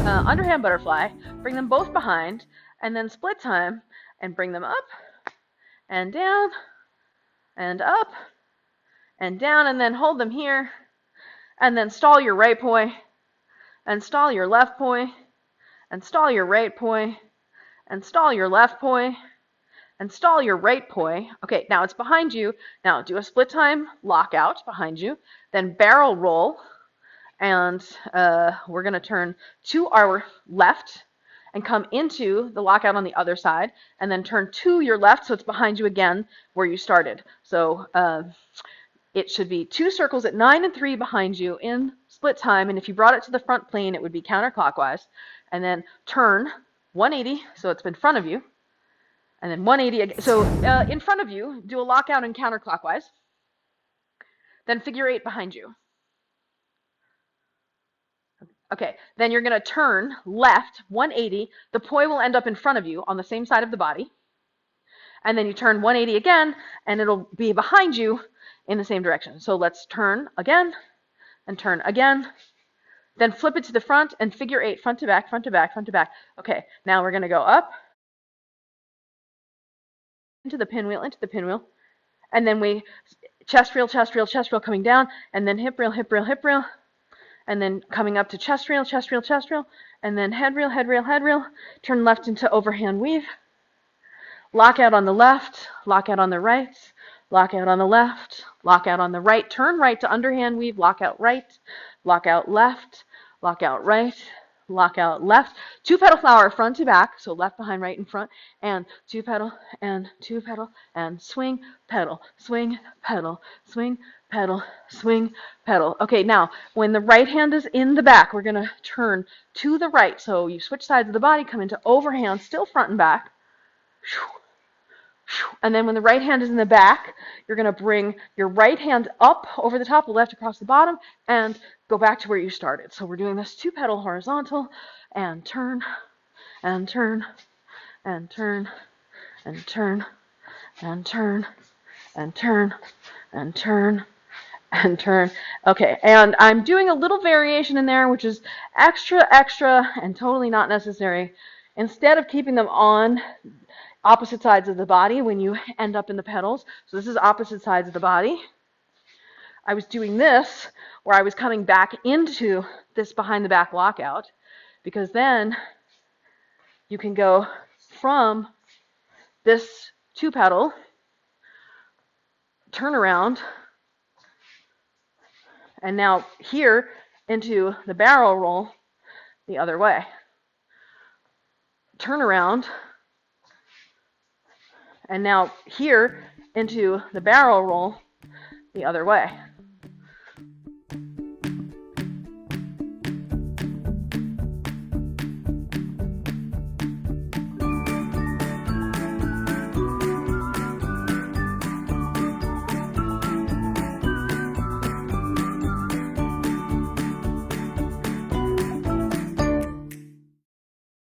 underhand butterfly, bring them both behind, and then split time and bring them up and down and up and down, and then hold them here, and then stall your right poi, and stall your left poi, and stall your right poi, and stall your left poi, and stall your right poi. Okay, now it's behind you. Now do a split time lockout behind you, then barrel roll, and we're going to turn to our left and come into the lockout on the other side, and then turn to your left so it's behind you again where you started. So it should be 2 circles at 9 and 3 behind you in split time, and if you brought it to the front plane, it would be counterclockwise, and then turn 180 so it's in front of you, and then 180 again. So in front of you, do a lockout and counterclockwise, then figure 8 behind you. Okay, then you're going to turn left 180. The poi will end up in front of you on the same side of the body. And then you turn 180 again, and it'll be behind you in the same direction. So let's turn again, and turn again. Then flip it to the front and figure 8, front to back, front to back, front to back. Okay, now we're going to go up, into the pinwheel, and then we chest reel, coming down, and then hip reel, hip reel, hip reel, and then coming up to chest reel, and then head reel, turn left into overhand weave, lockout on the left, lockout on the right, lockout on the left, lockout on the right, turn right to underhand weave, lockout right, lockout left, lockout right, lockout left, 2 petal flower front to back, so left behind right in front, and 2 petal, and swing, petal, swing, petal, swing, petal, swing, petal. Okay, now when the right hand is in the back, we're going to turn to the right, so you switch sides of the body, come into overhand, still front and back, and then when the right hand is in the back, you're going to bring your right hand up over the top, the left across the bottom, and go back to where you started. So we're doing this 2 petal horizontal, and turn, and turn, and turn, and turn, and turn, and turn, and turn, and turn. Okay, and I'm doing a little variation in there, which is extra, and totally not necessary. Instead of keeping them on opposite sides of the body when you end up in the petals, so this is opposite sides of the body, I was doing this where I was coming back into this behind the back lockout, because then you can go from this 2 petal, turn around, and now here into the barrel roll the other way. Turn around, and now here into the barrel roll the other way.